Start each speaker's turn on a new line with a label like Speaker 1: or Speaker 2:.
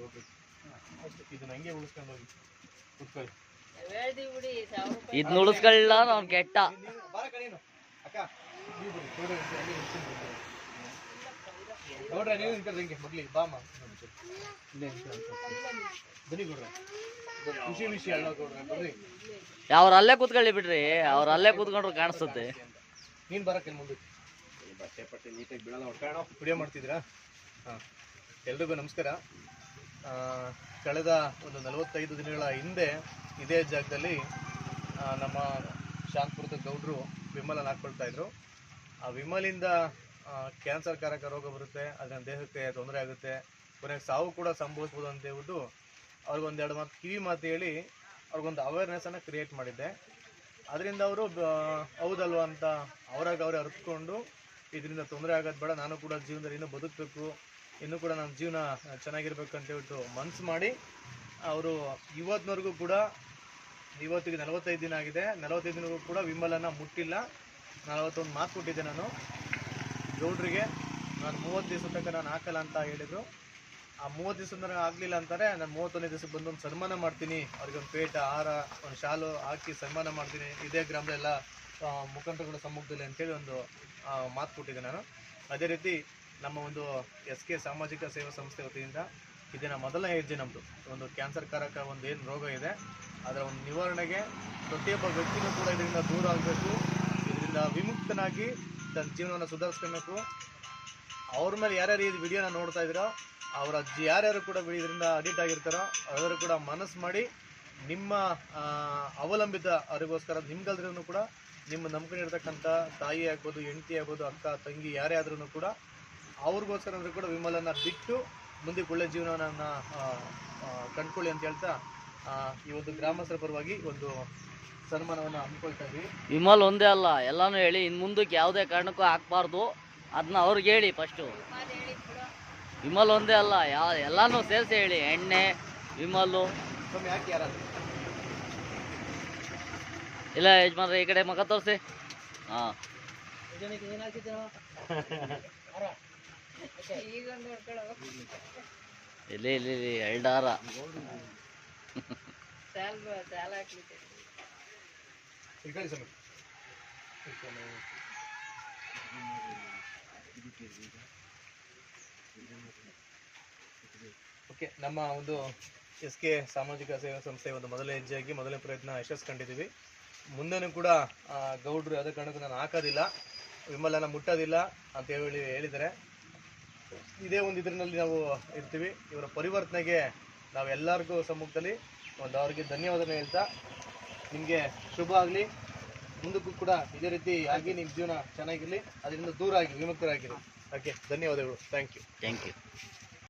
Speaker 1: ಹೋಗ್ಬೇಕು ಅಷ್ಟೇ. ಇದನ್ನ ಹಂಗೆ ಉಳಿಸ್ಕೊಂಡು ಹೋಗಿ ಕುತ್ಕೊಳ್ಳಿ.
Speaker 2: ಇದನ್ನ ಉಳಿಸ್ಕೊಳ್ಳಿಲ್ಲ ಅವ್ನು ಕೆಟ್ಟ.
Speaker 1: ಬಾರ ಕಣೇನು ಅಕ್ಕ ನೀವು ಬಿಡಿ ನೋಡ್ರೆ ನೀವು ನಿಂತ್ಕೊಳ್ಳಿ ಹಿಂಗೆ ಮಗ್ಲಿಗೆ ಬಾಮ ಇಲ್ಲೇ ಬನ್ನಿ ಕೊಡ್ರೆ ಖುಷಿ ವಿಷಯ ಹೇಳೋ ಕೊಡ್ರೆ ಬರ್ರಿ.
Speaker 2: ಅವ್ರ ಅಲ್ಲೇ ಕೂತ್ಕೊಳ್ಳಿ ಬಿಡ್ರಿ, ಅವ್ರ ಅಲ್ಲೇ ಕೂತ್ಕೊಂಡ್ರು ಕಾಣಿಸುತ್ತೆ.
Speaker 1: ನೀನು ಬರಕ್ಕೆ ಮುಂದಕ್ಕೆ ಬಟ್ಟೆ ಪಟ್ಟೆ ನೀಟಾಗಿ ಬೀಳಲ್ಲ ಹೊಡ್ಕೊಳ್ಳೋ ವಿಡಿಯೋ ಮಾಡ್ತಿದ್ದೀರಾ? ಹಾಂ, ಎಲ್ರಿಗೂ ನಮಸ್ಕಾರ. ಕಳೆದ ಒಂದು 45 ದಿನಗಳ ಹಿಂದೆ ಇದೇ ಜಾಗದಲ್ಲಿ ನಮ್ಮ ಶಾಂತಪುರದ ಗೌಡ್ರು ವಿಮಲನ್ನು ಹಾಕ್ಕೊಳ್ತಾ ಇದ್ರು. ಆ ವಿಮಲಿಂದ ಕ್ಯಾನ್ಸರ್ ಕಾರಕ ರೋಗ ಬರುತ್ತೆ, ಅದನ್ನ ದೇಹಕ್ಕೆ ತೊಂದರೆ ಆಗುತ್ತೆ, ಕೊನೆಗೆ ಸಾವು ಕೂಡ ಸಂಭವಿಸ್ಬೋದು ಅಂತ ಹೇಳ್ಬಿಟ್ಟು ಅವ್ರಿಗೊಂದೆರಡು ಮಾತು ಕಿವಿ ಮಾತು ಹೇಳಿ ಅವ್ರಿಗೊಂದು ಅವೇರ್ನೆಸ್ಸನ್ನು ಕ್ರಿಯೇಟ್ ಮಾಡಿದ್ದೆ. ಅದರಿಂದ ಅವರು ಹೌದಲ್ವ ಅಂತ ಅವರಾಗ ಅವರೇ ಅರ್ತ್ಕೊಂಡು ಇದರಿಂದ ತೊಂದರೆ ಆಗೋದು ಬೇಡ, ನಾನು ಕೂಡ ಜೀವನದಲ್ಲಿ ಇನ್ನೂ ಬದುಕಬೇಕು, ಇನ್ನೂ ಕೂಡ ನನ್ನ ಜೀವನ ಚೆನ್ನಾಗಿರ್ಬೇಕು ಅಂತ ಹೇಳ್ಬಿಟ್ಟು ಮನಸ್ಸು ಮಾಡಿ ಅವರು ಇವತ್ತಿನವರೆಗೂ ಕೂಡ, ಇವತ್ತಿಗೆ 45 ದಿನ ಆಗಿದೆ, 45 ದಿನವರೆಗೂ ಕೂಡ ವಿಮಲನ್ನು ಮುಟ್ಟಿಲ್ಲ. ನಾನು ಅವತ್ತೊಂದು ಮಾತು ಕೊಟ್ಟಿದ್ದೆ, ನಾನು ಗೌಡ್ರಿಗೆ ನಾನು 30 ದಿವಸ ತನಕ ನಾನು ಹಾಕಲ್ಲ ಅಂತ ಹೇಳಿದರು. ಆ 30 ದಿವಸ ನನಗೆ ಆಗಲಿಲ್ಲ ಅಂತಾರೆ, ನಾನು 31ನೇ ದಿವಸಕ್ಕೆ ಬಂದು ಒಂದು ಸನ್ಮಾನ ಮಾಡ್ತೀನಿ, ಅವ್ರಿಗೆ ಒಂದು ಪೇಟ ಆಹಾರ ಒಂದು ಶಾಲು ಹಾಕಿ ಸನ್ಮಾನ ಮಾಡ್ತೀನಿ ಇದೇ ಗ್ರಾಮದೆಲ್ಲ ಮುಖಂಡರುಗಳ ಸಮ್ಮುಖದಲ್ಲಿ ಅಂತೇಳಿ ಒಂದು ಮಾತು ಕೊಟ್ಟಿದ್ದೆ ನಾನು. ಅದೇ ರೀತಿ ನಮ್ಮ ಒಂದು SK ಸಾಮಾಜಿಕ ಸೇವಾ ಸಂಸ್ಥೆ ವತಿಯಿಂದ ಇದನ್ನ ಮೊದಲನೇ ಹೆಜ್ಜೆ ನಮ್ಮದು. ಒಂದು ಕ್ಯಾನ್ಸರ್ ಕಾರಕ ಒಂದು ಏನು ರೋಗ ಇದೆ ಅದರ ಒಂದು ನಿವಾರಣೆಗೆ ಪ್ರತಿಯೊಬ್ಬ ವ್ಯಕ್ತಿನೂ ಕೂಡ ಇದರಿಂದ ದೂರ ಆಗಬೇಕು, ಇದರಿಂದ ವಿಮುಕ್ತನಾಗಿ ತನ್ನ ಜೀವನವನ್ನು ಸುಧಾರಿಸ್ಕೊಬೇಕು. ಅವ್ರ ಮೇಲೆ ಯಾರ್ಯಾರು ಈ ವಿಡಿಯೋನ ನೋಡ್ತಾ ಇದ್ದೀರೋ ಅವರ ಯಾರ್ಯಾರು ಕೂಡ ಇದರಿಂದ ಅಡಿಕ್ಟ್ ಆಗಿರ್ತಾರೋ ಅವರೂ ಕೂಡ ಮನಸ್ಸು ಮಾಡಿ ನಿಮ್ಮ ಅವಲಂಬಿತ ಅವರಿಗೋಸ್ಕರ ನಿಮ್ಗಲ್ದ್ರೂ ಕೂಡ ನಿಮ್ಮ ನಂಬಿಕೊಂಡಿರ್ತಕ್ಕಂಥ ತಾಯಿ ಆಗ್ಬೋದು, ಹೆಂಡತಿ ಆಗ್ಬೋದು, ಅಕ್ಕ ತಂಗಿ ಯಾರೇ ಆದ್ರೂ ಕೂಡ ಅವ್ರಿಗೋಸ್ಕರ ಅಂದರೂ ಕೂಡ ವಿಮಲನ್ನು ಬಿಟ್ಟು ಮುಂದಕ್ಕೆ ಒಳ್ಳೆ ಜೀವನವನ್ನು ಕಂಡ್ಕೊಳ್ಳಿ ಅಂತ ಹೇಳ್ತಾ ಈ ಒಂದು ಗ್ರಾಮಸ್ಥರ ಪರವಾಗಿ ಒಂದು ಸನ್ಮಾನವನ್ನು ಹಮ್ಮಿಕೊಳ್ತಾ ಇದ್ದೀವಿ.
Speaker 2: ವಿಮಲ್ ಒಂದೇ ಅಲ್ಲ, ಎಲ್ಲಾನು ಹೇಳಿ ಇನ್ನು ಮುಂದಕ್ಕೆ ಯಾವುದೇ ಕಾರಣಕ್ಕೂ ಹಾಕ್ಬಾರ್ದು, ಅದನ್ನ ಅವ್ರಿಗೆ ಹೇಳಿ ಫಸ್ಟು. ವಿಮಲ್ ಒಂದೇ ಅಲ್ಲ, ಎಲ್ಲಾನು ಸೇರಿಸಿ ಹೇಳಿ, ಎಣ್ಣೆ ವಿಮಲ್ಲು.
Speaker 1: ಯಾಕೆ ಯಾರಾದ್ರು
Speaker 2: ಇಲ್ಲ ಯಜಮಾನ್ರೆ, ಈ ಕಡೆ ಮಗ ತೋರಿಸಿ. ಹಾಂ, ಇಲ್ಲಿ ಇಲ್ಲಿ ಇಲ್ಲಿ ಎಲ್ಡಾರ
Speaker 1: ಓಕೆ. ನಮ್ಮ ಒಂದು SK ಸಾಮಾಜಿಕ ಸೇವಾ ಸಂಸ್ಥೆ ಒಂದು ಮೊದಲನೇ ಹೆಜ್ಜೆಯಾಗಿ ಮೊದಲನೇ ಪ್ರಯತ್ನ ಯಶಸ್ಸು ಕಂಡಿದ್ದೀವಿ. ಮುಂದೆನೂ ಕೂಡ ಗೌಡ್ರು ಯಾವುದೇ ಕಾರಣಕ್ಕೂ ನಾನು ಹಾಕೋದಿಲ್ಲ, ವಿಮಲನ ಮುಟ್ಟೋದಿಲ್ಲ ಅಂತ ಹೇಳಿದ್ದಾರೆ. ಇದೇ ಒಂದು ಇದರಲ್ಲಿ ನಾವು ಇರ್ತೀವಿ. ಇವರ ಪರಿವರ್ತನೆಗೆ ನಾವೆಲ್ಲರಿಗೂ ಸಮ್ಮುಖದಲ್ಲಿ ಒಂದು ಅವರಿಗೆ ಧನ್ಯವಾದನ ಹೇಳ್ತಾ, ನಿಮಗೆ ಶುಭ ಆಗಲಿ, ಮುಂದಕ್ಕೂ ಕೂಡ ಇದೇ ರೀತಿ ಆಗಿ ನಿಮ್ಮ ಜೀವನ ಚೆನ್ನಾಗಿರಲಿ, ಅದರಿಂದ ದೂರ ಆಗಿ ವಿಮುಕ್ತರಾಗಿರಿ. ಓಕೆ, ಧನ್ಯವಾದಗಳು. Thank you.